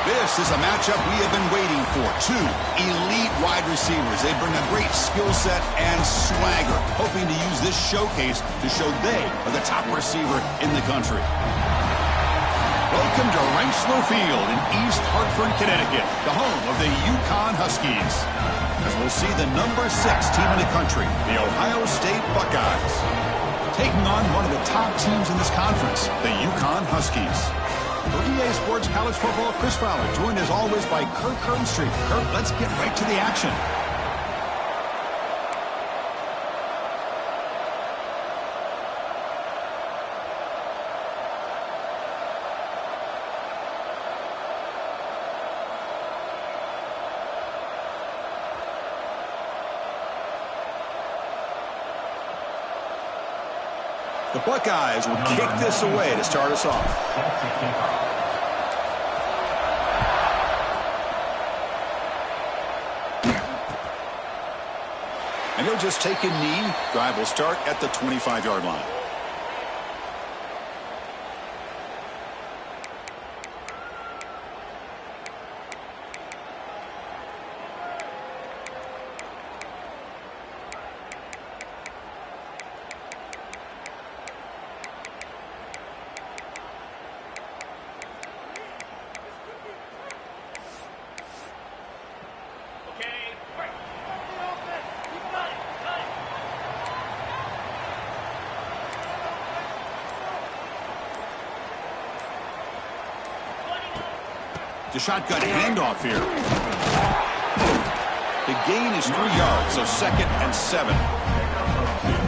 This is a matchup we have been waiting for. Two elite wide receivers. They bring a great skill set and swagger, hoping to use this showcase to show they are the top receiver in the country. Welcome to Rensselaer Field in East Hartford, Connecticut, the home of the Uconn Huskies. As we'll see the number 6 team in the country, the Ohio State Buckeyes, taking on one of the top teams in this conference, the Uconn Huskies. For EA Sports College Football, Chris Fowler, joined as always by Kirk Herbstreit. Kirk, let's get right to the action. The Buckeyes will kick this away to start us off. And he'll just take a knee. Drive will start at the 25-yard line. The shotgun handoff here. The gain is 3 yards, so 2nd and 7.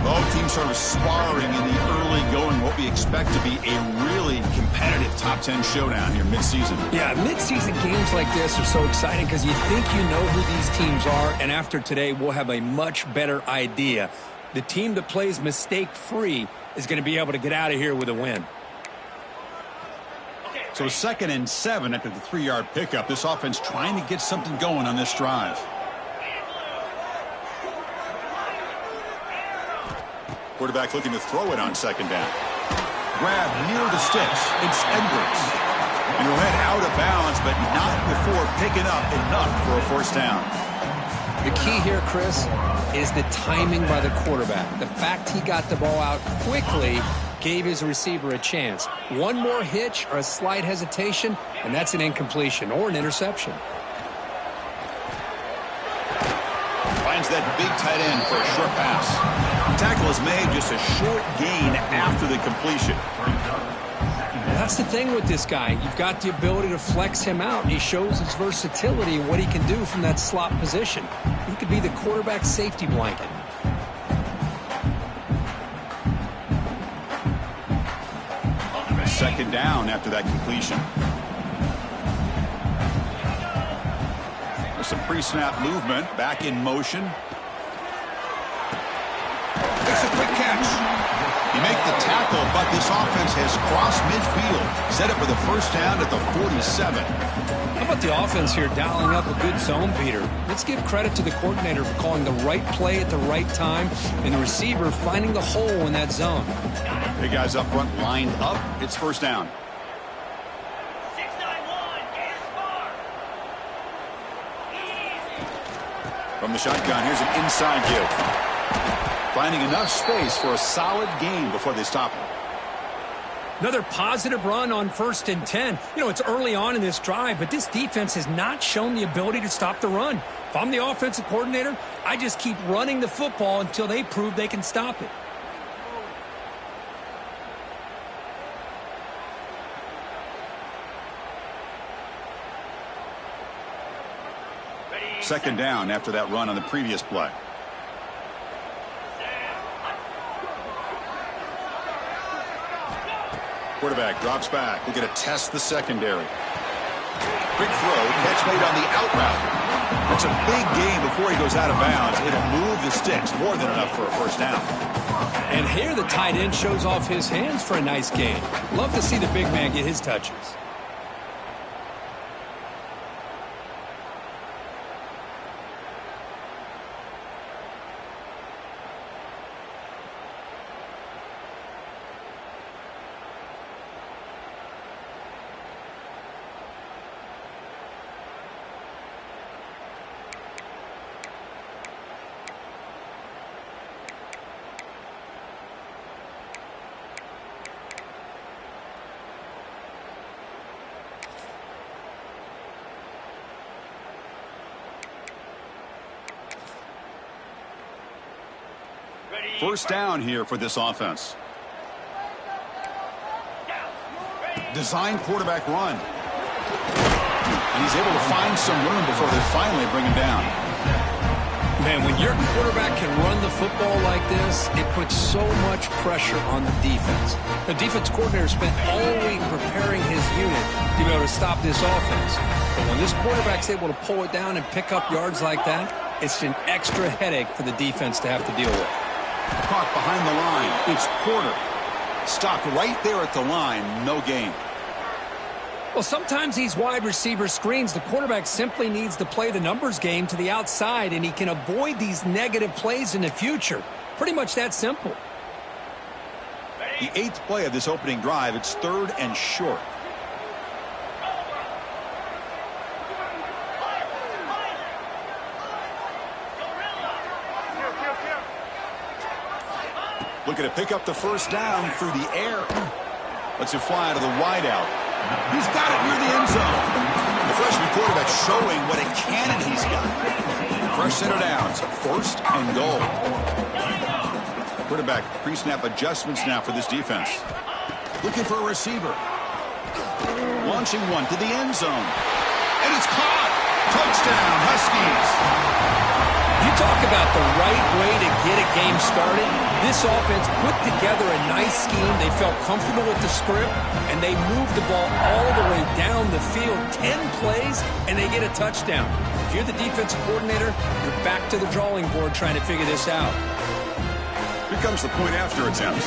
Both teams sort of sparring in the early going, what we expect to be a really competitive top 10 showdown here mid-season. Yeah, mid-season games like this are so exciting because you think you know who these teams are, and after today we'll have a much better idea. The team that plays mistake-free is going to be able to get out of here with a win. So 2nd and 7 after the 3-yard pickup. This offense trying to get something going on this drive. Quarterback looking to throw it on 2nd down. Grab near the sticks. It's Edwards. And he'll head out of bounds, but not before picking up enough for a 1st down. The key here, Chris, is the timing by the quarterback. The fact he got the ball out quickly gave his receiver a chance. One more hitch or a slight hesitation, and that's an incompletion or an interception. Finds that big tight end for a short pass. The tackle is made, just a short gain after the completion. That's the thing with this guy. You've got the ability to flex him out. He shows his versatility and what he can do from that slot position. He could be the quarterback's safety blanket. Second down after that completion. There's some pre-snap movement. Back in motion. Makes a quick catch. He makes the tackle, but this offense has crossed midfield. Set up with a 1st down at the 47. How about the offense here dialing up a good zone beater? Let's give credit to the coordinator for calling the right play at the right time and the receiver finding the hole in that zone. Big guys up front lined up. It's 1st down. 6-9-1, From the shotgun, here's an inside give. Finding enough space for a solid gain before they stop him. Another positive run on 1st and 10. You know, it's early on in this drive, but this defense has not shown the ability to stop the run. If I'm the offensive coordinator, I just keep running the football until they prove they can stop it. Second down after that run on the previous play. Quarterback drops back. We're going to test the secondary. Quick throw. Catch made on the out route. That's a big gain before he goes out of bounds. It'll move the sticks. More than enough for a 1st down. And here the tight end shows off his hands for a nice gain. Love to see the big man get his touches. First down here for this offense. Design quarterback run. And he's able to find some room before they finally bring him down. Man, when your quarterback can run the football like this, it puts so much pressure on the defense. The defense coordinator spent all week preparing his unit to be able to stop this offense. But when this quarterback's able to pull it down and pick up yards like that, it's an extra headache for the defense to have to deal with. Caught behind the line. It's Porter. Stopped right there at the line. No gain. Well, sometimes these wide receiver screens, the quarterback simply needs to play the numbers game to the outside, and he can avoid these negative plays in the future. Pretty much that simple. The 8th play of this opening drive, it's 3rd and short. Looking to pick up the first down through the air. Lets it fly to the wideout. He's got it near the end zone. The freshman quarterback showing what a cannon he's got. Fresh set of downs. 1st and goal. Quarterback pre-snap adjustments now for this defense. Looking for a receiver. Launching one to the end zone. And it's caught. Touchdown, Huskies. You talk about the right way to get a game started. This offense put together a nice scheme. They felt comfortable with the script, and they moved the ball all the way down the field. 10 plays, and they get a touchdown. If you're the defensive coordinator, you're back to the drawing board trying to figure this out. Here comes the point after attempt.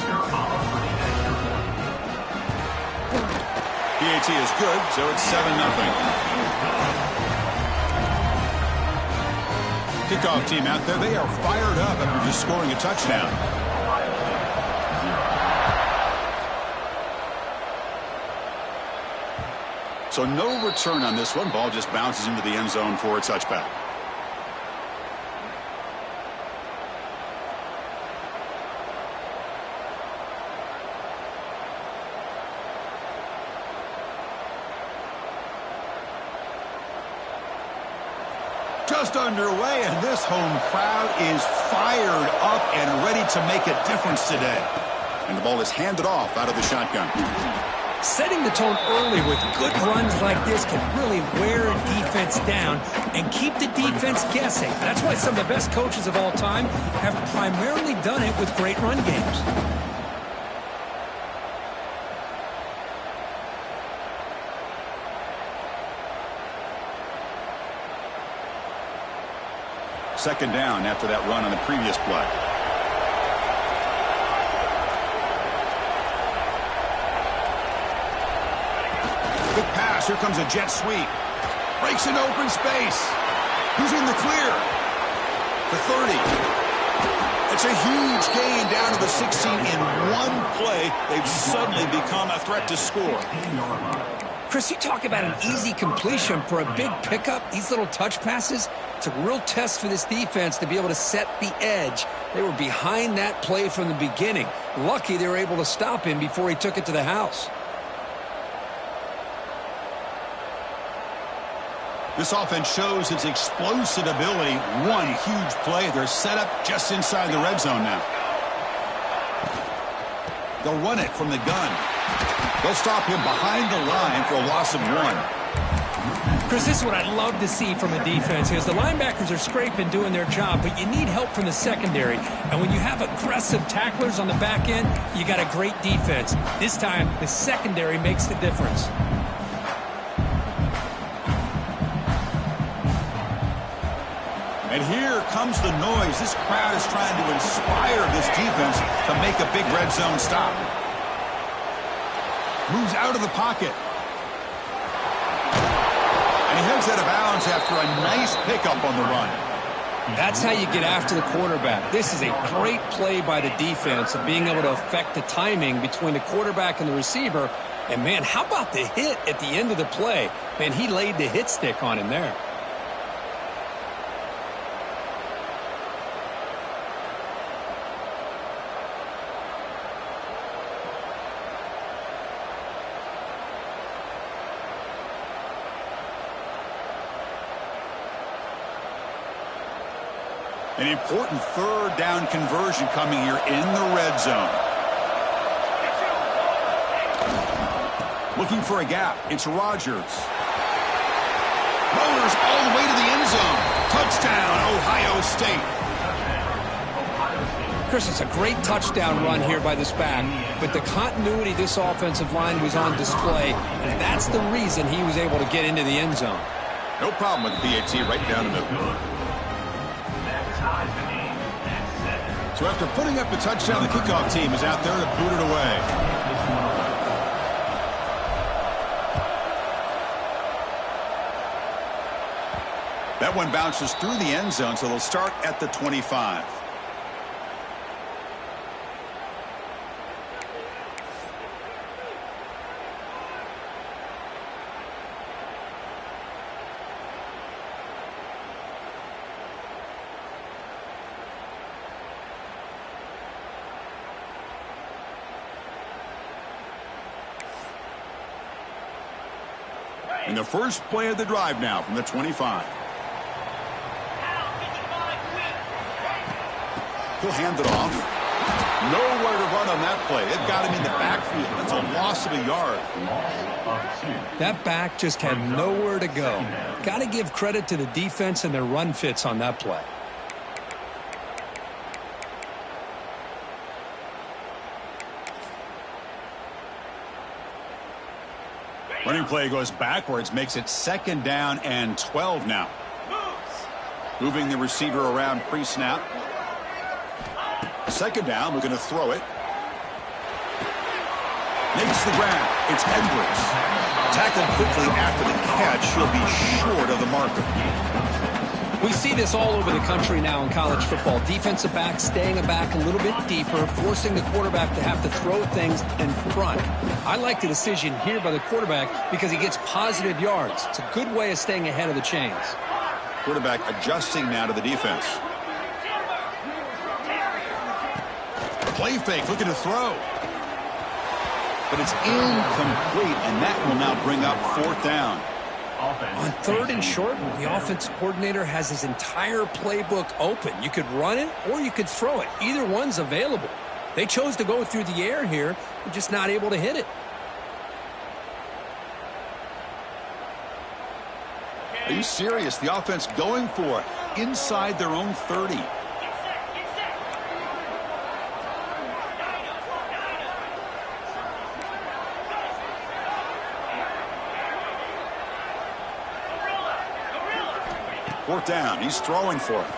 PAT is good, so it's 7-0. Kickoff team out there, they are fired up after just scoring a touchdown. So no return on this one. Ball just bounces into the end zone for a touchback. Just underway, and this home crowd is fired up and ready to make a difference today. And the ball is handed off out of the shotgun. Setting the tone early with good runs like this can really wear a defense down and keep the defense guessing. That's why some of the best coaches of all time have primarily done it with great run games. Second down after that run on the previous play. Quick pass. Here comes a jet sweep. Breaks into open space. Who's in the clear? The 30. It's a huge gain down to the 16 in one play. They've suddenly become a threat to score. Chris, you talk about an easy completion for a big pickup. These little touch passes, it's a real test for this defense to be able to set the edge. They were behind that play from the beginning. Lucky they were able to stop him before he took it to the house. This offense shows its explosive ability. One huge play. They're set up just inside the red zone now. They'll run it from the gun. They'll stop him behind the line for a loss of 1. Chris, this is what I'd love to see from a defense because the linebackers are scraping, doing their job, but you need help from the secondary. And when you have aggressive tacklers on the back end, you got a great defense. This time, the secondary makes the difference. And here comes the noise. This crowd is trying to inspire this defense to make a big red zone stop. Moves out of the pocket. And he heads out of bounds after a nice pickup on the run. That's how you get after the quarterback. This is a great play by the defense of being able to affect the timing between the quarterback and the receiver. And, man, how about the hit at the end of the play? Man, he laid the hit stick on him there. An important third down conversion coming here in the red zone. Looking for a gap. It's Rodgers. Rollers all the way to the end zone. Touchdown, Ohio State. Chris, it's a great touchdown run here by this back, but the continuity of this offensive line was on display, and that's the reason he was able to get into the end zone. No problem with the PAT right down the middle. So after putting up the touchdown, the kickoff team is out there to boot it away. That one bounces through the end zone, so they'll start at the 25. And the first play of the drive now from the 25. He'll hand it off. Nowhere to run on that play. It got him in the backfield. That's a loss of a yard. That back just had nowhere to go. Got to give credit to the defense and their run fits on that play. Running play goes backwards, makes it 2nd down and 12 now. Moving the receiver around pre-snap. 2nd down, we're going to throw it. Makes the grab. It's Edwards. Tackled quickly after the catch. He'll be short of the marker. We see this all over the country now in college football. Defensive backs staying back a little bit deeper, forcing the quarterback to have to throw things in front. I like the decision here by the quarterback because he gets positive yards. It's a good way of staying ahead of the chains. Quarterback adjusting now to the defense. Play fake, looking to throw. But it's incomplete, and that will now bring up 4th down. On 3rd and short, the offense coordinator has his entire playbook open. You could run it or you could throw it. Either one's available. They chose to go through the air here. They're just not able to hit it. Are you serious? The offense going for it inside their own 30. Fourth down. He's throwing for it.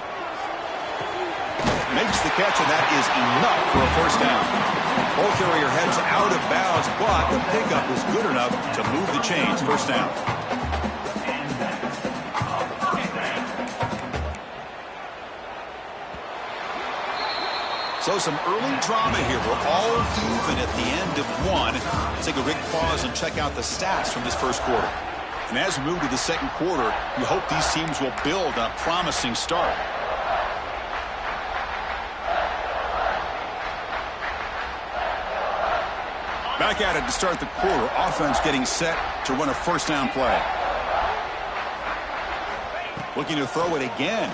Makes the catch, and that is enough for a 1st down. Ball carrier heads out of bounds, but the pickup is good enough to move the chains. 1st down. So some early drama here. We're all even at the end of one. Let's take a quick pause and check out the stats from this first quarter. And as we move to the second quarter, you hope these teams will build a promising start. Back at it to start the quarter. Offense getting set to run a 1st down play. Looking to throw it again.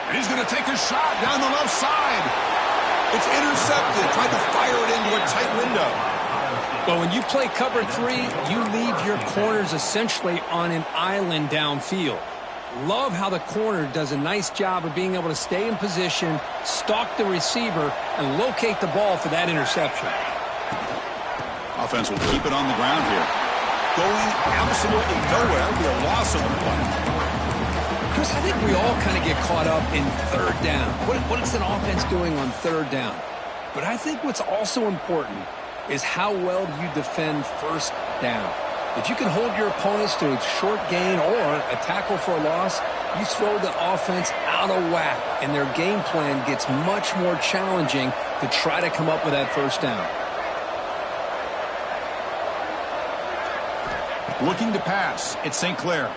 And he's going to take a shot down the left side. It's intercepted. Tried to fire it into a tight window. Well, when you play cover 3, you leave your corners essentially on an island downfield. Love how the corner does a nice job of being able to stay in position, stalk the receiver, and locate the ball for that interception. Offense will keep it on the ground here. Going absolutely nowhere. It'll be a loss of the play. Chris, I think we all kind of get caught up in 3rd down. What is an offense doing on 3rd down? But I think what's also important is how well you defend 1st down. If you can hold your opponents to a short gain or a tackle for a loss, you throw the offense out of whack, and their game plan gets much more challenging to try to come up with that 1st down. Looking to pass. It's St. Clair.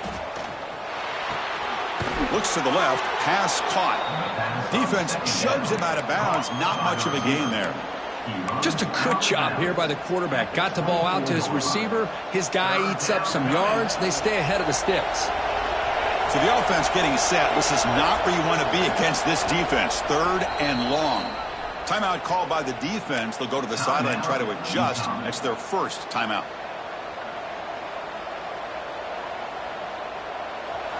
Looks to the left. Pass caught. Defense shoves him out of bounds. Not much of a gain there. Just a good job here by the quarterback. Got the ball out to his receiver. His guy eats up some yards. They stay ahead of the sticks. So the offense getting set. This is not where you want to be against this defense. 3rd and long. Timeout called by the defense. They'll go to the sideline and try to adjust. That's their first timeout.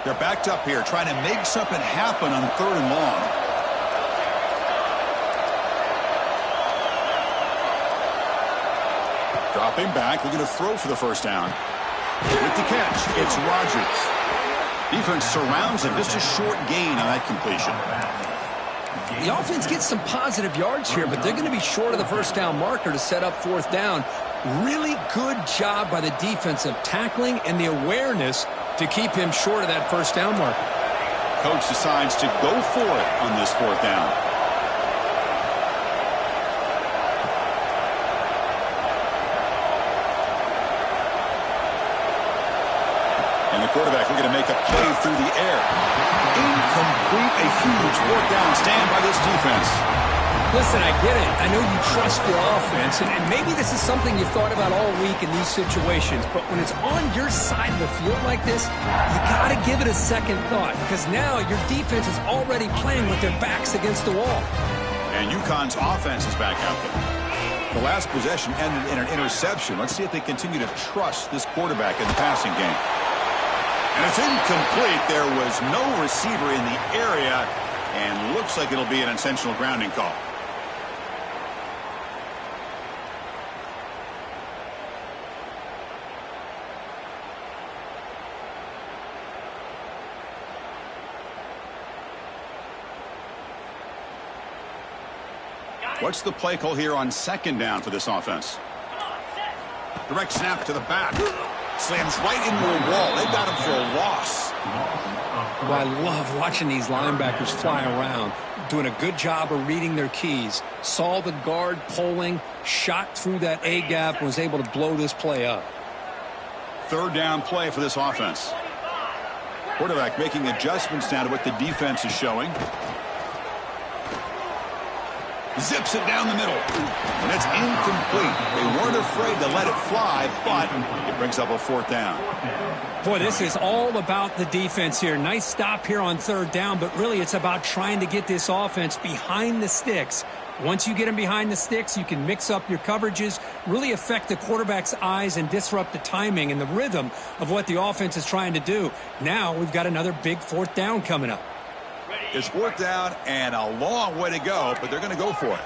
They're backed up here trying to make something happen on 3rd and long. Dropping back, looking to throw for the first down. With the catch, it's Rodgers. Defense surrounds him. Just a short gain on that completion. The offense gets some positive yards here, but they're going to be short of the first down marker to set up 4th down. Really good job by the defense of tackling and the awareness to keep him short of that first down marker. Coach decides to go for it on this 4th down. And the quarterback looking to make a play through the air. Incomplete, a huge 4th down stand by this defense. Listen, I get it. I know you trust your offense, and maybe this is something you've thought about all week in these situations, but when it's on your side of the field like this, you got to give it a second thought, because now your defense is already playing with their backs against the wall. And Uconn's offense is back out there. The last possession ended in an interception. Let's see if they continue to trust this quarterback in the passing game. And it's incomplete. There was no receiver in the area, and looks like it'll be an intentional grounding call. What's the play call here on 2nd down for this offense? Direct snap to the back. Slams right into a wall. They've got him for a loss. Well, I love watching these linebackers fly around, doing a good job of reading their keys. Saw the guard pulling, shot through that A-gap, and was able to blow this play up. 3rd down play for this offense. Quarterback making adjustments now to what the defense is showing. Zips it down the middle. And it's incomplete. They weren't afraid to let it fly, but it brings up a 4th down. Boy, this is all about the defense here. Nice stop here on 3rd down, but really it's about trying to get this offense behind the sticks. Once you get them behind the sticks, you can mix up your coverages, really affect the quarterback's eyes and disrupt the timing and the rhythm of what the offense is trying to do. Now we've got another big 4th down coming up. It's 4th down and a long way to go, but they're going to go for it.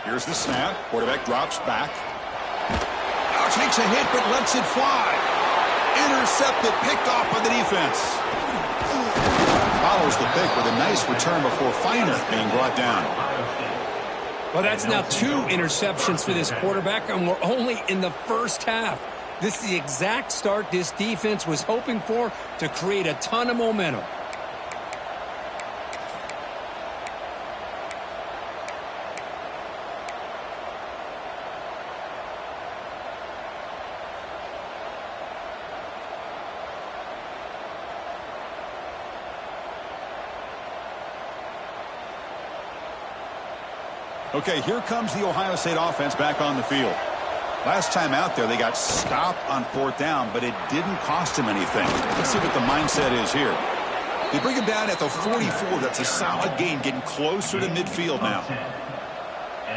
Here's the snap. Quarterback drops back. Now takes a hit, but lets it fly. Intercepted, picked off by the defense. Follows the pick with a nice return before Feiner being brought down. Well, that's now 2 interceptions for this quarterback, and we're only in the first half. This is the exact start this defense was hoping for to create a ton of momentum. Okay, here comes the Ohio State offense back on the field. Last time out there, they got stopped on 4th down, but it didn't cost them anything. Let's see what the mindset is here. They bring him down at the 44. That's a solid gain, getting closer to midfield now.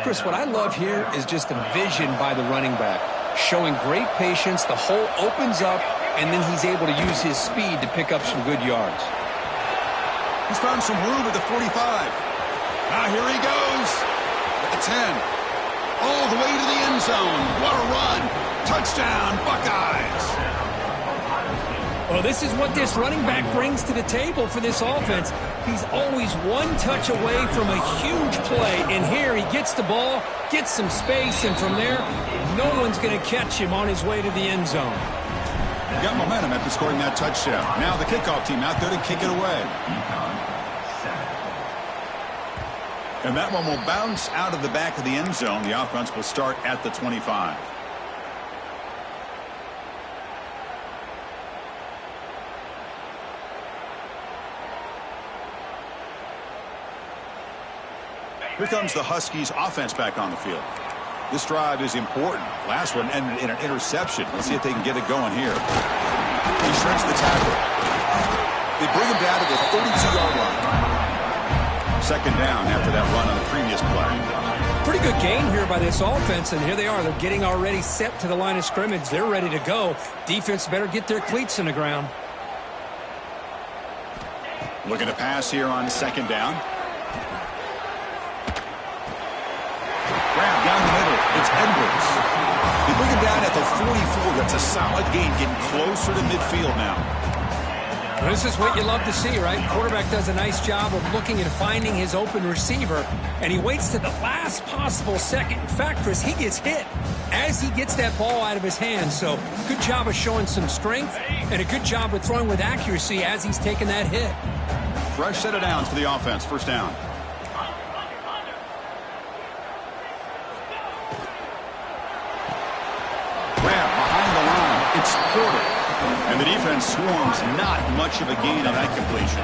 Chris, what I love here is just the vision by the running back. Showing great patience, the hole opens up, and then he's able to use his speed to pick up some good yards. He's found some room at the 45. Now here he goes. At the 10. All the way to the end zone. What a run. Touchdown, Buckeyes. Well, this is what this running back brings to the table for this offense. He's always one touch away from a huge play, and here he gets the ball, gets some space, and from there, no one's going to catch him on his way to the end zone. He got momentum after scoring that touchdown. Now the kickoff team out there to kick it away. And that one will bounce out of the back of the end zone. The offense will start at the 25. Here comes the Huskies offense back on the field. This drive is important. Last one ended in an interception. Let's see if they can get it going here. He shreds the tackle. They bring him down to the 32-yard line. Second down after that run on the previous play. Pretty good game here by this offense, and here they are. They're getting already set to the line of scrimmage. They're ready to go. Defense better get their cleats in the ground. Looking to pass here on second down. Grab down the middle. It's Edwards. They bring him down at the 44. That's a solid gain, getting closer to midfield now. This is what you love to see, right? Quarterback does a nice job of looking and finding his open receiver, and he waits to the last possible second. In fact, Chris, he gets hit as he gets that ball out of his hands. So good job of showing some strength and a good job of throwing with accuracy as he's taking that hit. Fresh set of downs for the offense. First down. Grab behind the line. It's Porter. And the defense swarms, not much of a gain on that completion.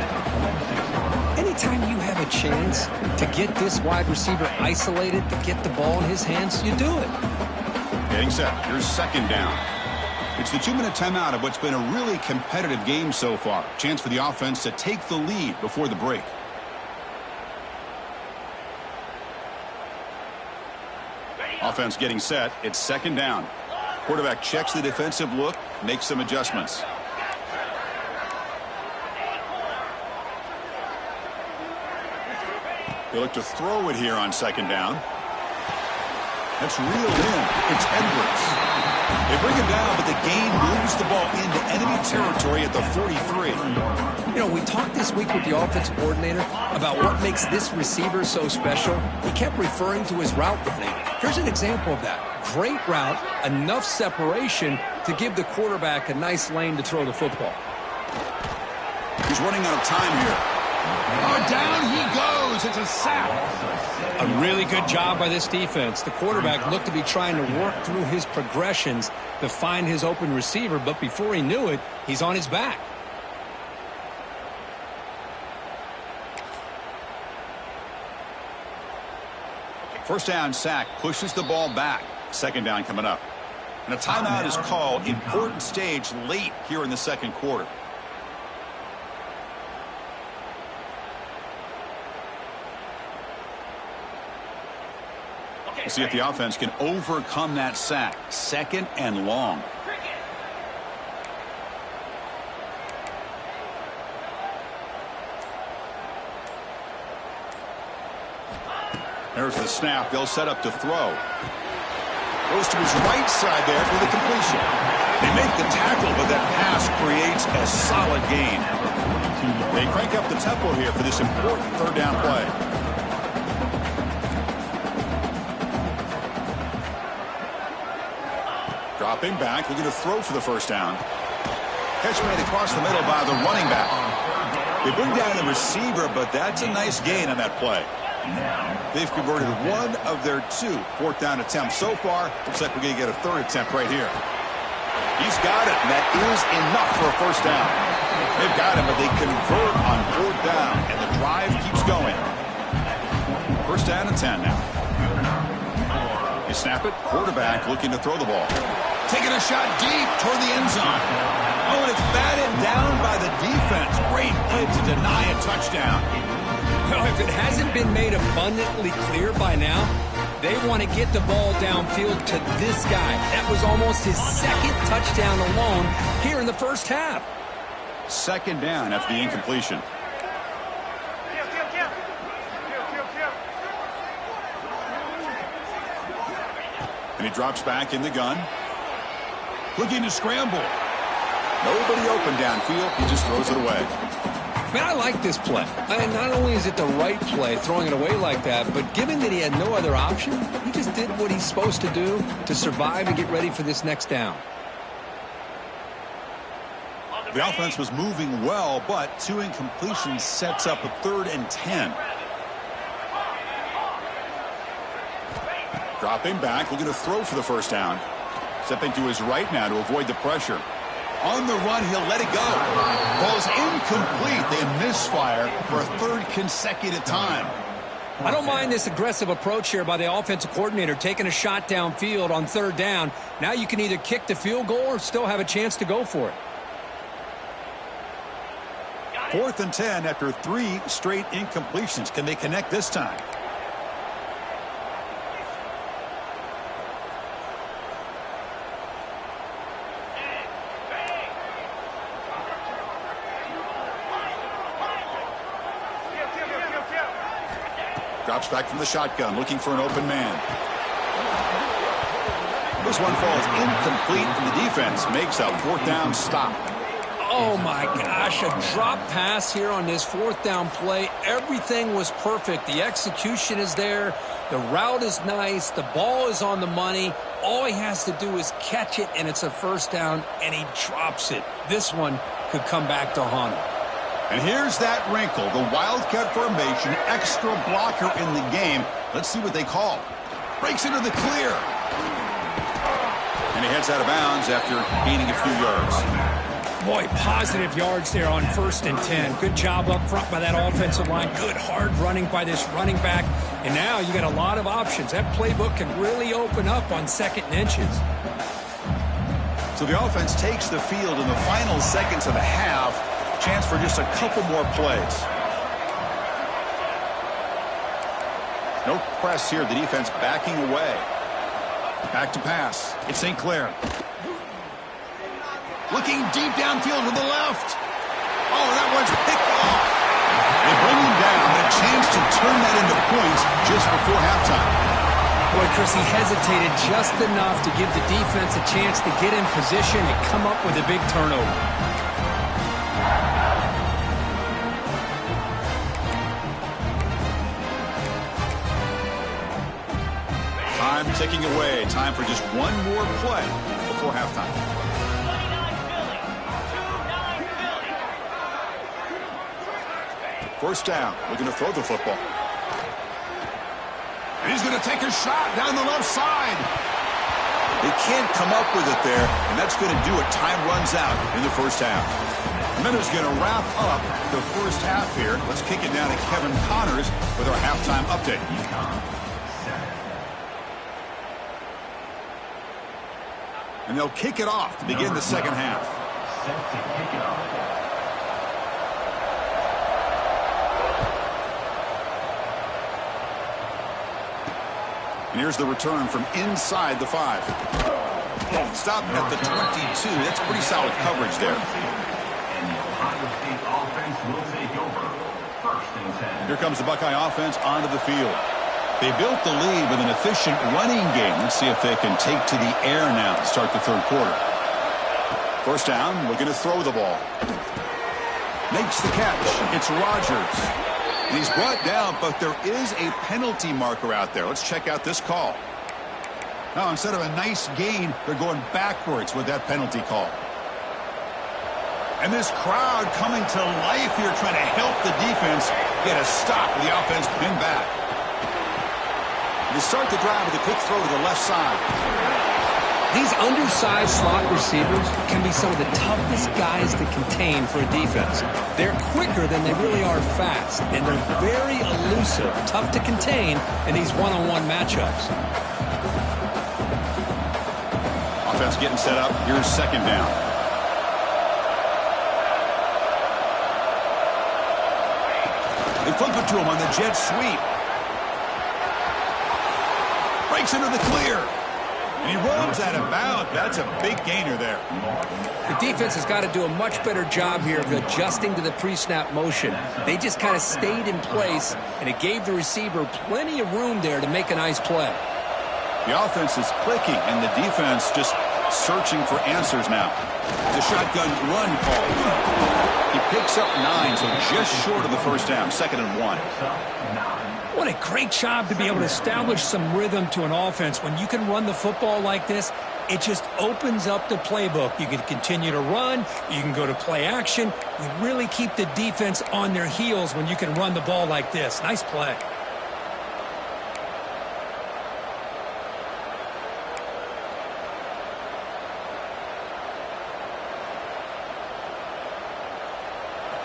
Anytime you have a chance to get this wide receiver isolated, to get the ball in his hands, you do it. Getting set. Here's second down. It's the 2-minute timeout of what's been a really competitive game so far. Chance for the offense to take the lead before the break. Offense getting set. It's second down. Quarterback checks the defensive look, makes some adjustments. They look to throw it here on second down. That's reeled in. It's Edwards. They bring him down, but the gain moves the ball into enemy territory at the 43. You know, we talked this week with the offensive coordinator about what makes this receiver so special. He kept referring to his route running. Here's an example of that. Great route, enough separation to give the quarterback a nice lane to throw the football. He's running out of time here. Oh, down he goes. It's a sack. A really good job by this defense. The quarterback looked to be trying to work through his progressions to find his open receiver, but before he knew it, he's on his back. First down sack pushes the ball back. Second down coming up. And a timeout is called. Important stage late here in the second quarter. We'll see if the offense can overcome that sack. Second and long. There's the snap. They'll set up to throw. Goes to his right side there for the completion. They make the tackle, but that pass creates a solid gain. They crank up the tempo here for this important third down play. Dropping back, looking to throw for the first down. Catch made across the middle by the running back. They bring down the receiver, but that's a nice gain on that play. They've converted one of their two fourth down attempts so far. Looks like we're going to get a third attempt right here. He's got it, and that is enough for a first down. They've got him, but they convert on fourth down, and the drive keeps going. First down and 10 now. They snap it. Quarterback looking to throw the ball. Taking a shot deep toward the end zone. Oh, and it's batted down by the defense. Great play to deny a touchdown. Well, if it hasn't been made abundantly clear by now, they want to get the ball downfield to this guy. That was almost his second touchdown alone here in the first half. Second down after the incompletion. And he drops back in the gun. Looking to scramble. Nobody open downfield. He just throws it away. Man, I like this play. And not only is it the right play, throwing it away like that, but given that he had no other option, he just did what he's supposed to do to survive and get ready for this next down. The offense was moving well, but two incompletions sets up a 3rd and 10. Dropping back, looking to throw for the first down. Stepping to his right now to avoid the pressure. On the run, he'll let it go. Ball's incomplete. They misfire for a 3rd consecutive time. I don't mind this aggressive approach here by the offensive coordinator, taking a shot downfield on 3rd down. Now you can either kick the field goal or still have a chance to go for it. 4th and 10 after 3 straight incompletions. Can they connect this time? Drops back from the shotgun, looking for an open man. This one falls incomplete, and the defense makes a 4th down stop. Oh, my gosh, a drop pass here on this 4th down play. Everything was perfect. The execution is there. The route is nice. The ball is on the money. All he has to do is catch it, and it's a 1st down, and he drops it. This one could come back to haunt him. And here's that wrinkle, the Wildcat formation, extra blocker in the game. Let's see what they call. Breaks into the clear. And he heads out of bounds after gaining a few yards. Boy, positive yards there on 1st and 10. Good job up front by that offensive line. Good hard running by this running back. And now you got a lot of options. That playbook can really open up on 2nd and inches. So the offense takes the field in the final seconds of the half. Chance for just a couple more plays. No press here. The defense backing away. Back to pass. It's St. Clair. Looking deep downfield to the left. Oh, that one's picked off. They bring him down. A chance to turn that into points just before halftime. Boy, Chris, he hesitated just enough to give the defense a chance to get in position and come up with a big turnover. Time ticking away. Time for just one more play before halftime. First down. Looking to throw the football. And he's going to take a shot down the left side. They can't come up with it there, and that's going to do it. Time runs out in the first half. And then it's going to wrap up the first half here. Let's kick it down to Kevin Connors with our halftime update. And they'll kick it off to begin the second half. And here's the return from inside the 5. Stop at the 22. That's pretty solid coverage there. Here comes the Buckeye offense onto the field. They built the lead with an efficient running game. Let's see if they can take to the air now to start the 3rd quarter. First down, looking to throw the ball. Makes the catch. It's Rodgers. And he's brought down, but there is a penalty marker out there. Let's check out this call. Now, instead of a nice gain, they're going backwards with that penalty call. And this crowd coming to life here, trying to help the defense get a stop with the offense pinned back. You start the drive with a quick throw to the left side. These undersized slot receivers can be some of the toughest guys to contain for a defense. They're quicker than they really are fast, and they're very elusive, tough to contain in these one-on-one matchups. Offense getting set up. Here's 2nd down. They flip it to him on the jet sweep. Breaks into the clear. And he rolls out of bounds. That's a big gainer there. The defense has got to do a much better job here of adjusting to the pre-snap motion. They just kind of stayed in place, and it gave the receiver plenty of room there to make a nice play. The offense is clicking, and the defense just searching for answers now. The shotgun run call. He picks up 9, so just short of the first down, 2nd and 1. What a great job to be able to establish some rhythm to an offense. When you can run the football like this, it just opens up the playbook. You can continue to run. You can go to play action. You really keep the defense on their heels when you can run the ball like this. Nice play.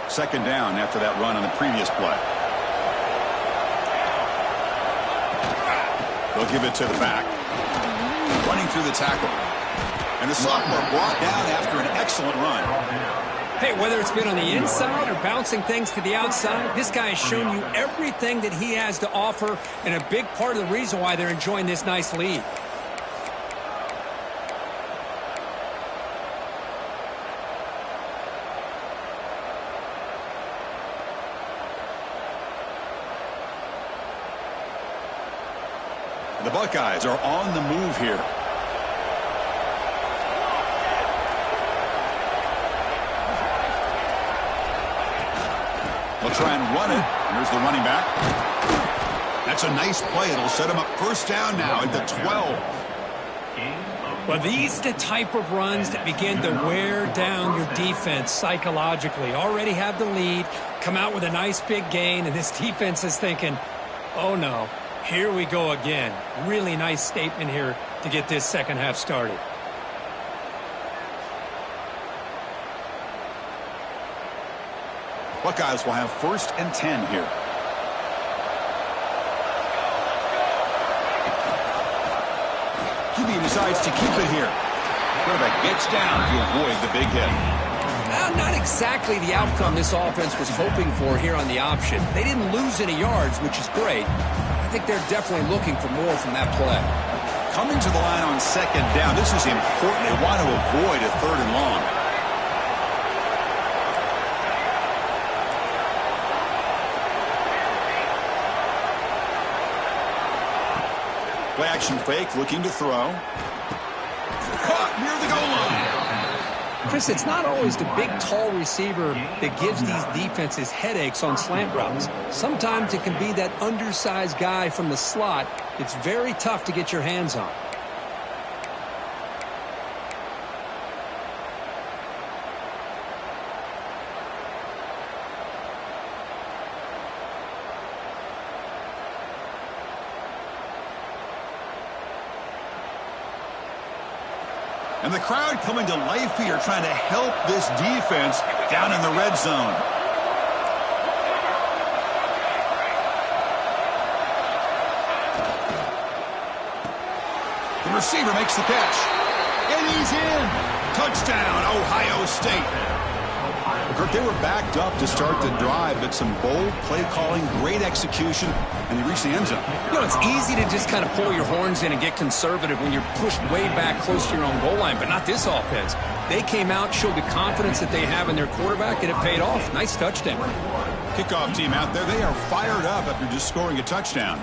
Second down after that run on the previous play. They'll give it to the back. Running through the tackle. And the sophomore brought down after an excellent run. Hey, whether it's been on the inside or bouncing things to the outside, this guy has shown you everything that he has to offer, and a big part of the reason why they're enjoying this nice lead. The Buckeyes are on the move here. They'll try and run it. Here's the running back. That's a nice play. It'll set him up first down now at the 12. Well, these are the type of runs that begin to wear down your defense psychologically. Already have the lead, come out with a nice big gain, and this defense is thinking, oh no. Here we go again. Really nice statement here to get this second half started. Buckeyes will have 1st and 10 here. QB decides to keep it here. Quarterback gets down to avoid the big hit. Not exactly the outcome this offense was hoping for here on the option. They didn't lose any yards, which is great. I think they're definitely looking for more from that play. Coming to the line on 2nd down, this is important. They want to avoid a 3rd and long. Play action fake, looking to throw. Caught near the goal line. Chris, it's not always the big, tall receiver that gives these defenses headaches on slant routes. Sometimes it can be that undersized guy from the slot. It's very tough to get your hands on. And the crowd coming to life here, trying to help this defense down in the red zone. The receiver makes the catch. And he's in. Touchdown, Ohio State. Kirk, they were backed up to start the drive, but some bold play calling, great execution, and they reached the end zone. You know, it's easy to just kind of pull your horns in and get conservative when you're pushed way back close to your own goal line, but not this offense. They came out, showed the confidence that they have in their quarterback, and it paid off. Nice touchdown. Kickoff team out there, they are fired up after just scoring a touchdown.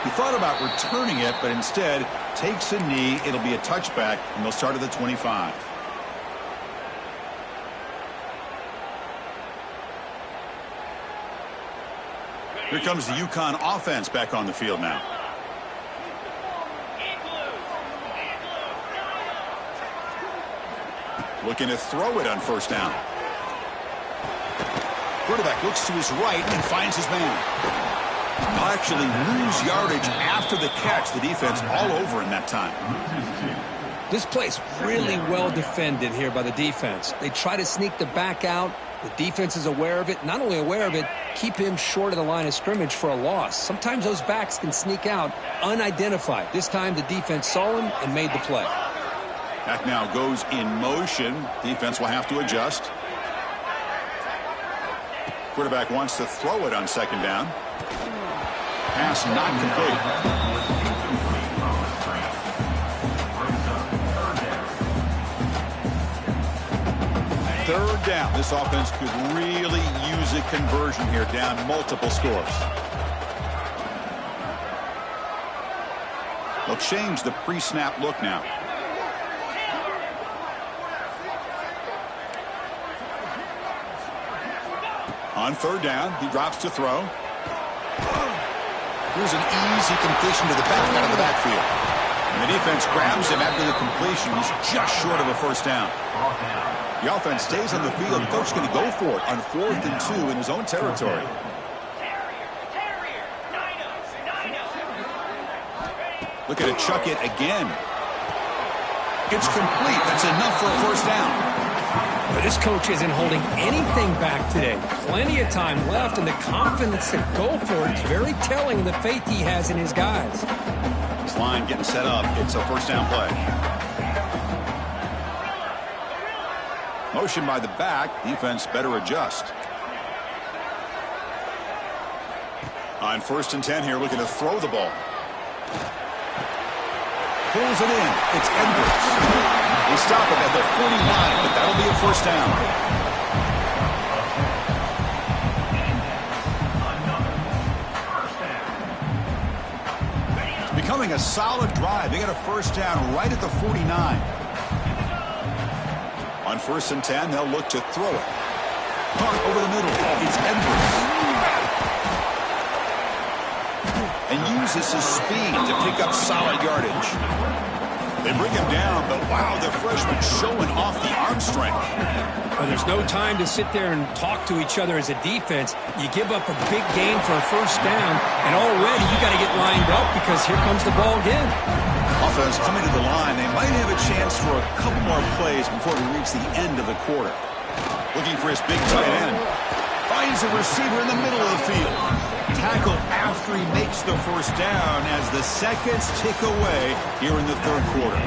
He thought about returning it, but instead takes a knee. It'll be a touchback, and they'll start at the 25. Here comes the Uconn offense back on the field now. Looking to throw it on 1st down. Quarterback looks to his right and finds his man. They'll actually lose yardage after the catch. The defense all over in that time. This play's really well defended here by the defense. They try to sneak the back out. The defense is aware of it. Not only aware of it, keep him short of the line of scrimmage for a loss. Sometimes those backs can sneak out unidentified. This time the defense saw him and made the play. Back now goes in motion. Defense will have to adjust. Quarterback wants to throw it on 2nd down. Pass not complete. 3rd down. This offense could really use a conversion here, down multiple scores. They'll change the pre-snap look now. On 3rd down, he drops to throw. Here's an easy completion to the back out of the backfield. And the defense grabs him after the completion. He's just short of a 1st down. The offense stays on the field. Coach's going to go for it on 4th and 2 in his own territory. Looking to chuck it again. It's complete. That's enough for a 1st down. Well, this coach isn't holding anything back today. Plenty of time left, and the confidence to go for it is very telling of the faith he has in his guys. This line getting set up. It's a first down play. Motion by the back. Defense better adjust. On 1st and 10 here, looking to throw the ball. Pulls it in. It's Edwards. They stop it at the 49, but that'll be a first down. It's becoming a solid drive. They got a first down right at the 49. On 1st and 10, they'll look to throw it. Punt over the middle. It's Edwards. And uses his speed to pick up solid yardage. They bring him down, but wow, the freshman showing off the arm strength. Well, there's no time to sit there and talk to each other as a defense. You give up a big gain for a first down, and already you got to get lined up because here comes the ball again. Offense coming to the line. They might have a chance for a couple more plays before we reach the end of the quarter. Looking for his big tight end. Finds a receiver in the middle of the field. Tackle after he makes the first down as the seconds tick away here in the third quarter.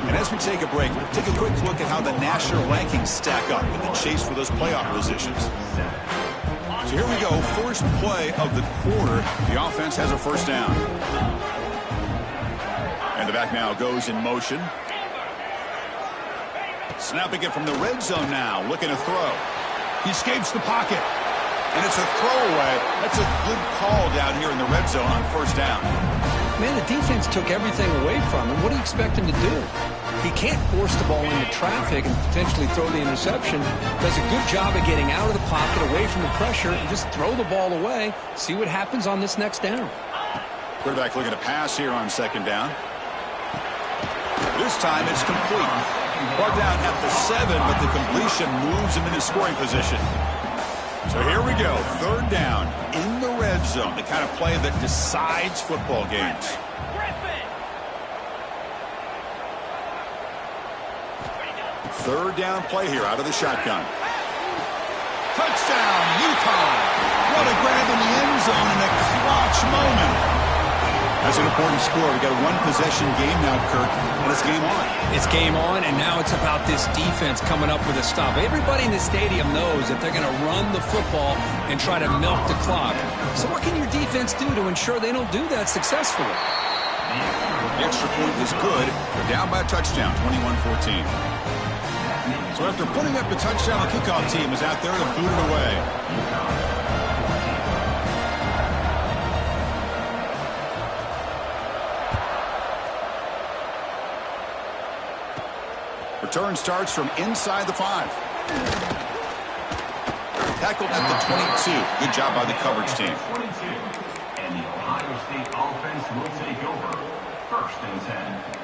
And as we take a break, we'll take a quick look at how the national rankings stack up in the chase for those playoff positions. So here we go, first play of the quarter. The offense has a first down. And the back now goes in motion. Snapping it from the red zone now, looking to throw. He escapes the pocket. And it's a throwaway. That's a good call down here in the red zone on first down. Man, the defense took everything away from him. What do you expect him to do? He can't force the ball into traffic and potentially throw the interception. Does a good job of getting out of the pocket, away from the pressure, and just throw the ball away. See what happens on this next down. Quarterback looking to pass here on second down. This time it's complete. Brought down at the 7, but the completion moves him into scoring position. So here we go, third down in the red zone, the kind of play that decides football games. Third down play here out of the shotgun. Touchdown, Uconn. What a grab in the end zone in a clutch moment. That's an important score. We got a one-possession game now, Kirk, and it's game on. It's game on, and now it's about this defense coming up with a stop. Everybody in the stadium knows that they're going to run the football and try to milk the clock. So what can your defense do to ensure they don't do that successfully? The extra point is good. They're down by a touchdown, 21-14. So after putting up the touchdown, the kickoff team is out there to boot it away. Return starts from inside the 5. Tackled at the 22. Good job by the coverage team. And the Ohio State offense will take over. 1st and 10.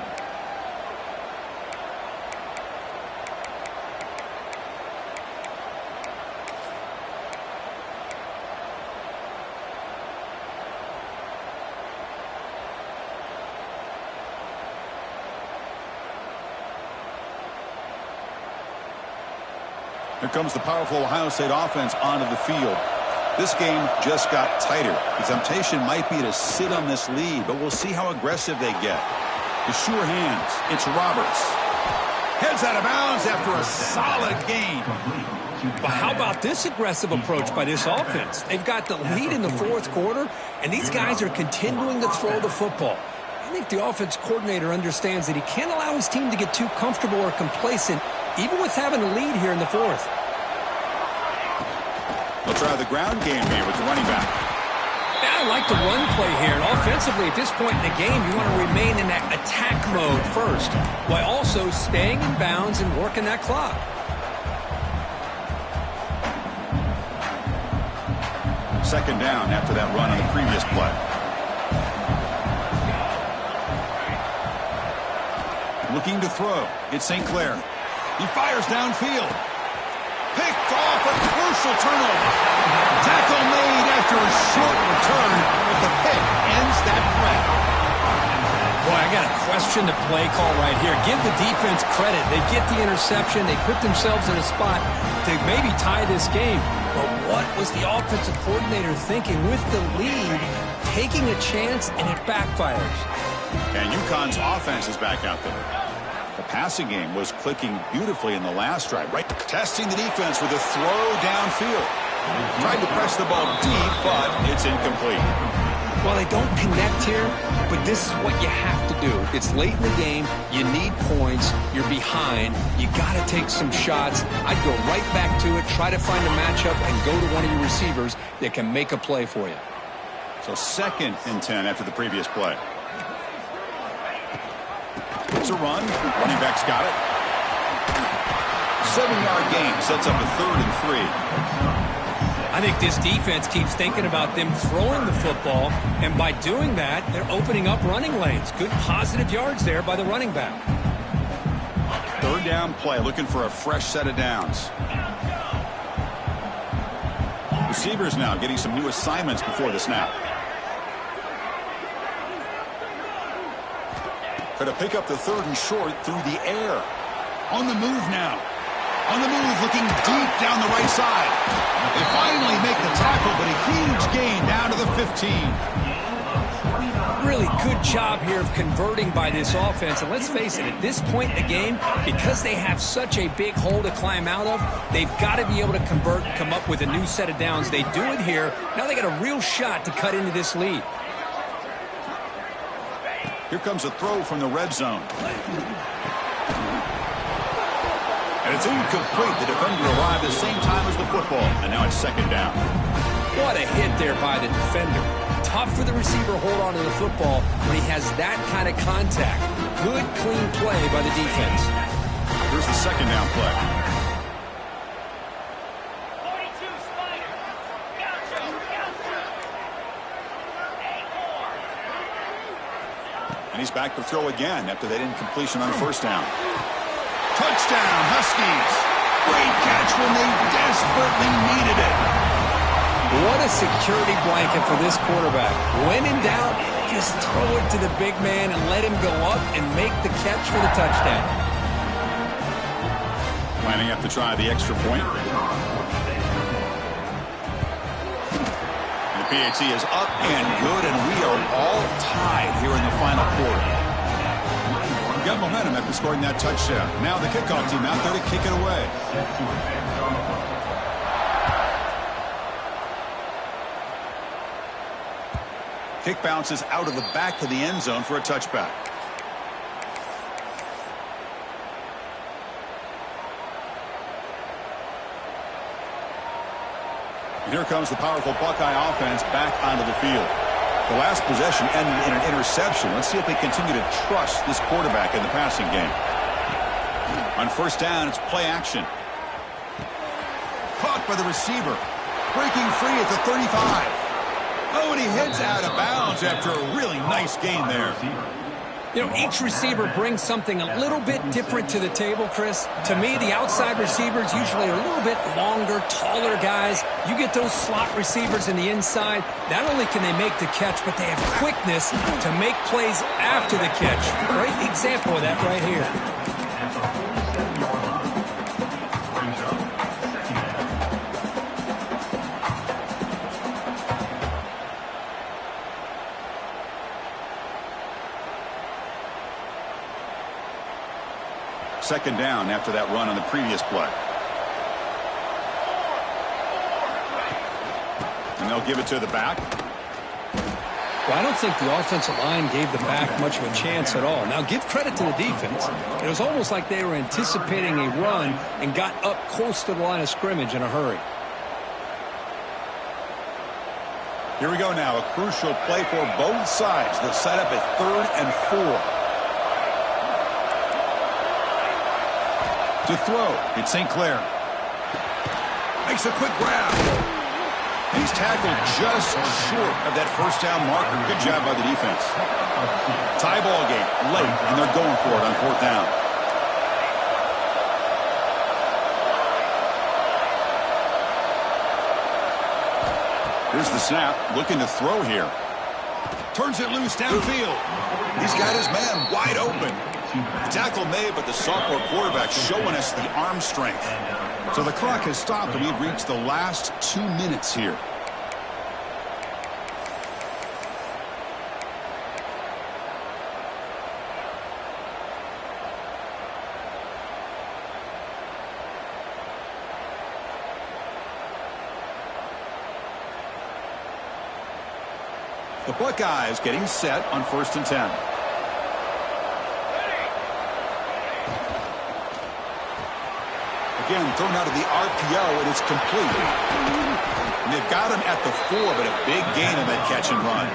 Here comes the powerful Ohio State offense onto the field. This game just got tighter. The temptation might be to sit on this lead, but we'll see how aggressive they get. The sure hands. It's Roberts. Heads out of bounds after a solid gain. But how about this aggressive approach by this offense? They've got the lead in the fourth quarter, and these guys are continuing to throw the football. I think the offense coordinator understands that he can't allow his team to get too comfortable or complacent, even with having a lead here in the fourth. They'll try the ground game here with the running back. Yeah, I like the run play here. And offensively, at this point in the game, you want to remain in that attack mode first, while also staying in bounds and working that clock. Second down after that run on the previous play. Looking to throw. It's St. Clair. He fires downfield. Picked off, a crucial turnover. Tackle made after a short return, but the pick ends that play. Boy, I got a question Watching the play call right here, give the defense credit. They get the interception. They put themselves in a spot to maybe tie this game. But what was the offensive coordinator thinking with the lead, taking a chance, and it backfires? And Uconn's offense is back out there. The passing game was clicking beautifully in the last drive. Right, testing the defense with a throw downfield. Tried to press the ball deep, but it's incomplete. Well, they don't connect here, but this is what you have to do. It's late in the game. You need points. You're behind. You got to take some shots. I'd go right back to it, try to find a matchup, and go to one of your receivers that can make a play for you. So 2nd and 10 after the previous play. It's a run. Running back's got it. 7-yard gain sets up a 3rd and 3. I think this defense keeps thinking about them throwing the football, and by doing that, they're opening up running lanes. Good positive yards there by the running back. 3rd down play, looking for a fresh set of downs. Receivers now getting some new assignments before the snap. Going to pick up the 3rd and short through the air. On the move now. On the move, looking deep down the right side. They finally make the tackle, but a huge gain down to the 15. Really good job here of converting by this offense. And let's face it, at this point in the game, because they have such a big hole to climb out of, they've got to be able to convert and come up with a new set of downs. They do it here. Now they got a real shot to cut into this lead. Here comes a throw from the red zone. And it's incomplete. The defender arrived at the same time as the football. And now it's 2nd down. What a hit there by the defender. Tough for the receiver to hold on to the football when he has that kind of contact. Good, clean play by the defense. Here's the 2nd down play. And he's back to throw again after that incompletion on 1st down. Touchdown, Huskies. Great catch when they desperately needed it. What a security blanket for this quarterback. When in doubt, just throw it to the big man and let him go up and make the catch for the touchdown. Lining up to try the extra point. And the PAT is up and good, and we are all tied here in the final quarter. Got momentum after scoring that touchdown. Now the kickoff team out there to kick it away. Kick bounces out of the back of the end zone for a touchback. And here comes the powerful Buckeye offense back onto the field. The last possession ended in an interception. Let's see if they continue to trust this quarterback in the passing game. On 1st down, it's play action. Caught by the receiver. Breaking free at the 35. Oh, and he heads out of bounds after a really nice gain there. You know, each receiver brings something a little bit different to the table, Chris. To me, the outside receivers usually are a little bit longer, taller guys. You get those slot receivers in the inside. Not only can they make the catch, but they have quickness to make plays after the catch. Great example of that right here. 2nd down after that run on the previous play. And they'll give it to the back. Well, I don't think the offensive line gave the back much of a chance at all. Now, give credit to the defense. It was almost like they were anticipating a run and got up close to the line of scrimmage in a hurry. Here we go now. A crucial play for both sides. The setup at 3rd and 4. To throw, it's St. Clair. Makes a quick grab. He's tackled just short of that 1st down marker. Good job by the defense. Tie ball game late, and they're going for it on 4th down. Here's the snap, looking to throw here. Turns it loose downfield. He's got his man wide open. The tackle made, but the sophomore quarterback showing us the arm strength. So the clock has stopped, and we've reached the last 2 minutes here. The Buckeyes getting set on 1st and 10. Again, thrown out of the RPO, and it's complete. And they've got him at the 4, but a big gain on that catch and run.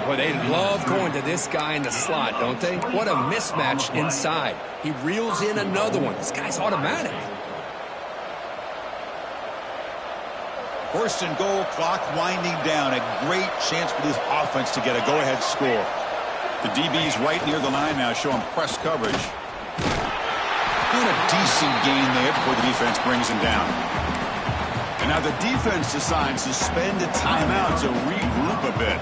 Boy, they love going to this guy in the slot, don't they? What a mismatch inside. He reels in another one. This guy's automatic. 1st and goal, clock winding down. A great chance for this offense to get a go-ahead score. The DB's right near the line now, showing press coverage. And a decent gain there before the defense brings him down. And now the defense decides to spend a timeout to regroup a bit.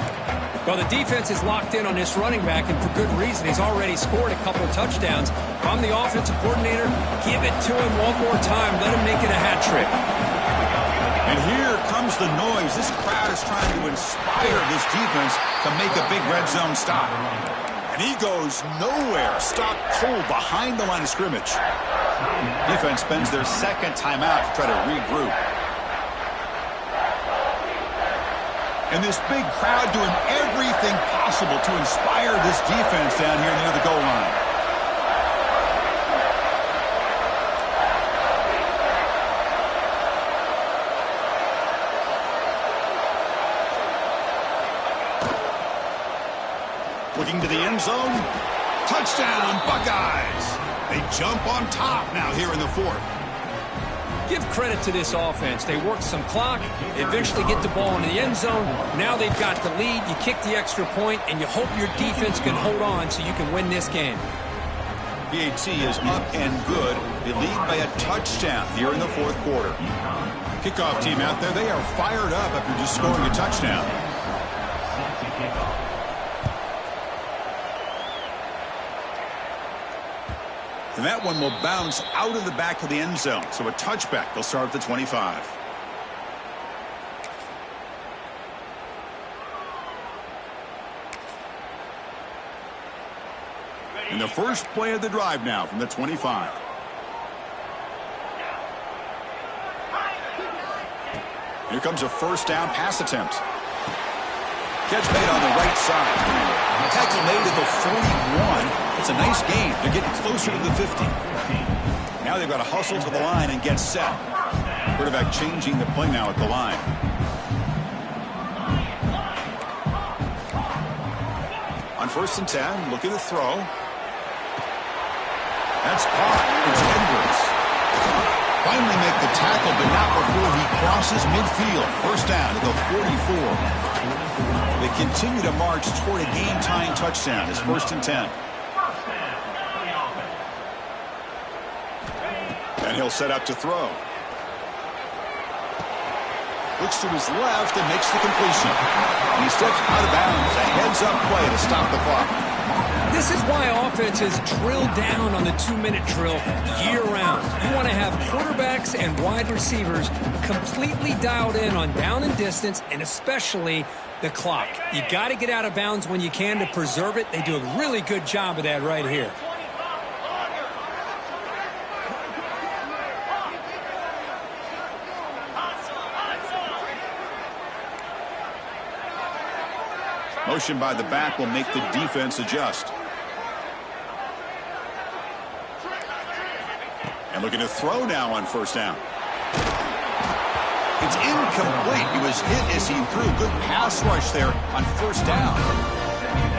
Well, the defense is locked in on this running back, and for good reason. He's already scored a couple of touchdowns. If I'm the offensive coordinator, give it to him one more time. Let him make it a hat trick. And here comes the noise. This crowd is trying to inspire this defense to make a big red zone stop. And he goes nowhere. Stop cold behind the line of scrimmage. Defense spends their 2nd timeout to try to regroup. And this big crowd doing everything possible to inspire this defense down here near the goal line. Looking to the end zone. Touchdown, Buckeyes. They jump on top now here in the 4th. Give credit to this offense. They work some clock, they eventually get the ball in the end zone. Now they've got the lead. You kick the extra point, and you hope your defense can hold on so you can win this game. PAT is up and good. They lead by a touchdown here in the 4th quarter. Kickoff team out there, they are fired up after just scoring a touchdown. And that one will bounce out of the back of the end zone. So a touchback. They'll start at the 25. And the first play of the drive now from the 25. Here comes a 1st down pass attempt. Catch made on the right side. Tackle made at the 41. It's a nice gain. They're getting closer to the 50. Now they've got to hustle to the line and get set. Quarterback changing the play now at the line. On 1st and 10, looking to throw. That's caught. It's Edwards. Finally make the tackle, but not before he crosses midfield. 1st down to the 44. They continue to march toward a game-tying touchdown. It's 1st and 10. And he'll set up to throw. Looks to his left and makes the completion. And he steps out of bounds. A heads-up play to stop the clock. This is why offenses drill down on the 2-minute drill year-round. You want to have quarterbacks and wide receivers completely dialed in on down and distance, and especially the clock. You got to get out of bounds when you can to preserve it. They do a really good job of that right here. Motion by the back will make the defense adjust. And looking to throw now on 1st down. It's incomplete. He was hit as he threw. Good pass rush there on 1st down.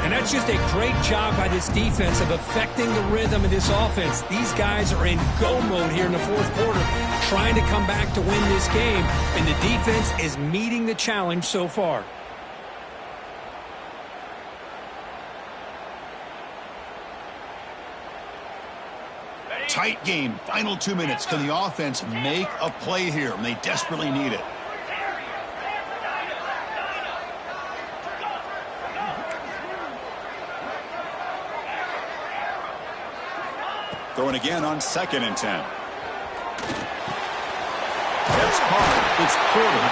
And that's just a great job by this defense of affecting the rhythm of this offense. These guys are in go mode here in the 4th quarter, trying to come back to win this game. And the defense is meeting the challenge so far. Tight game. Final 2 minutes. Can the offense make a play here? And they desperately need it. Throwing again on 2nd and 10. That's caught. It's Porter.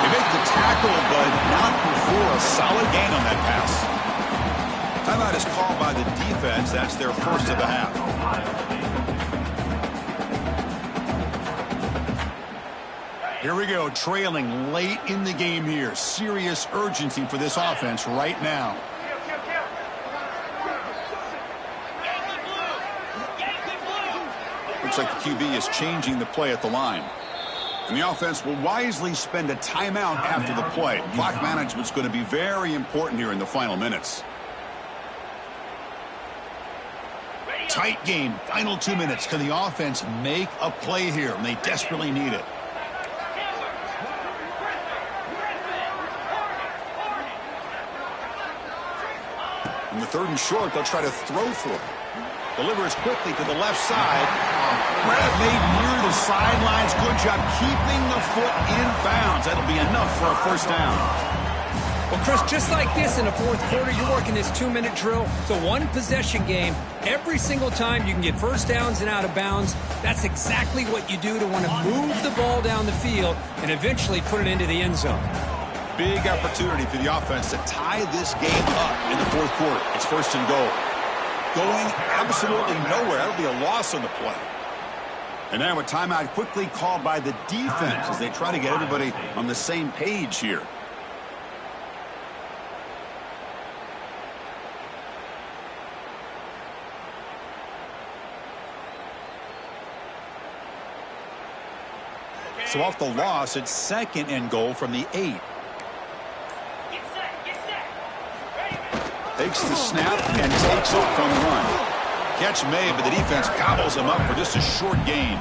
They make the tackle, but not before a solid gain on that pass. Timeout is called by the defense. That's their first of the half. Here we go, trailing late in the game here. Serious urgency for this offense right now. Looks like the QB is changing the play at the line. And the offense will wisely spend a timeout after the play. Clock management's going to be very important here in the final minutes. Tight game, final 2 minutes. Can the offense make a play here? And they desperately need it. In the 3rd and short, they'll try to throw for it. Delivers quickly to the left side. Grab made near the sidelines. Good job keeping the foot in bounds. That'll be enough for a first down. Well, Chris, just like this in the 4th quarter, you're working this 2-minute drill. It's a one-possession game. Every single time you can get first downs and out of bounds. That's exactly what you do to want to move the ball down the field and eventually put it into the end zone. Big opportunity for the offense to tie this game up in the 4th quarter. It's 1st and goal. Going absolutely nowhere. That'll be a loss on the play. And now a timeout quickly called by the defense as they try to get everybody on the same page here. So off the loss, it's 2nd and goal from the 8. Takes the snap and takes it from 1. Catch made, but the defense gobbles him up for just a short gain.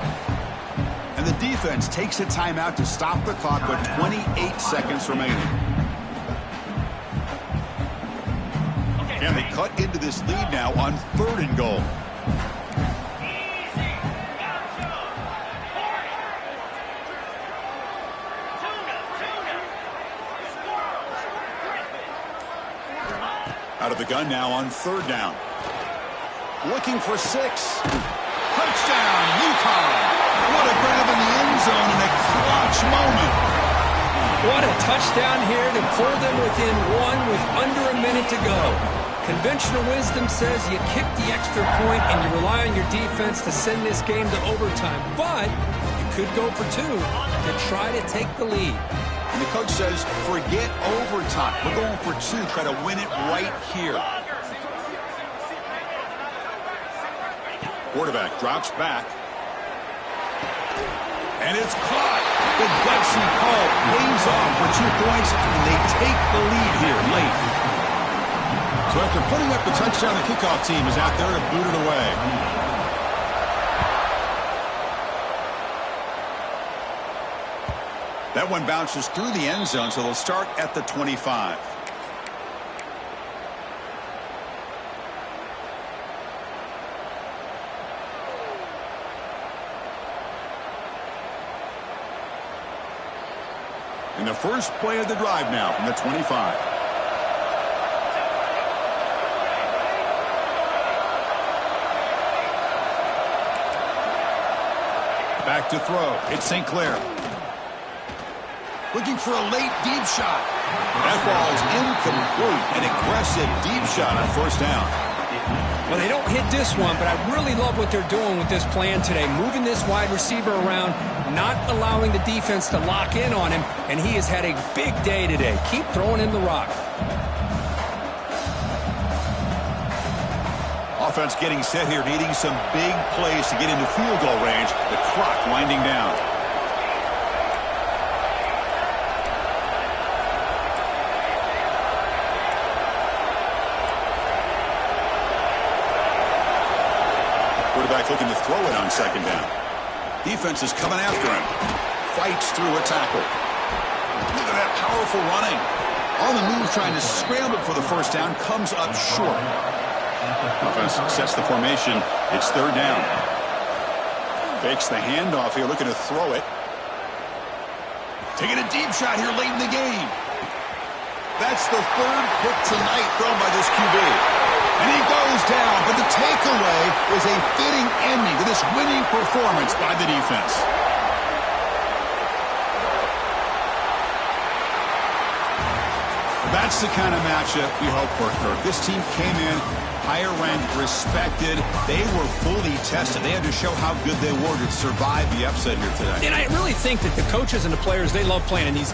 And the defense takes a timeout to stop the clock with 28 seconds remaining. And they cut into this lead now on 3rd and goal. Out of the gun now on 3rd down. Looking for 6. Touchdown, Uconn. What a grab in the end zone in a clutch moment. What a touchdown here to pull them within 1 with under a minute to go. Conventional wisdom says you kick the extra point and you rely on your defense to send this game to overtime. But you could go for 2 to try to take the lead. And the coach says, forget overtime. We're going for 2. Try to win it right here. Quarterback drops back. And it's caught. The gutsy call pays off for 2 points, and they take the lead here late. So after putting up the touchdown, the kickoff team is out there to boot it away. That one bounces through the end zone, so they'll start at the 25. And the first play of the drive now from the 25. Back to throw. It's St. Clair. Looking for a late deep shot. That ball is incomplete. An aggressive deep shot on 1st down. Well, they don't hit this one, but I really love what they're doing with this plan today. Moving this wide receiver around, not allowing the defense to lock in on him, and he has had a big day today. Keep throwing him the rock. Offense getting set here, needing some big plays to get into field goal range. The clock winding down. Quarterback looking to throw it on 2nd down. Defense is coming after him. Fights through a tackle. Look at that powerful running. On the move, trying to scramble for the first down, comes up short. Offense sets the formation. It's 3rd down. Fakes the handoff here, looking to throw it. Taking a deep shot here late in the game. That's the 3rd pick tonight thrown by this QB. And he goes down, but the takeaway is a fitting ending to this winning performance by the defense. That's the kind of matchup we hope for, Kirk. This team came in higher ranked, respected. They were fully tested. They had to show how good they were to survive the upset here today. And I really think that the coaches and the players, they love playing in these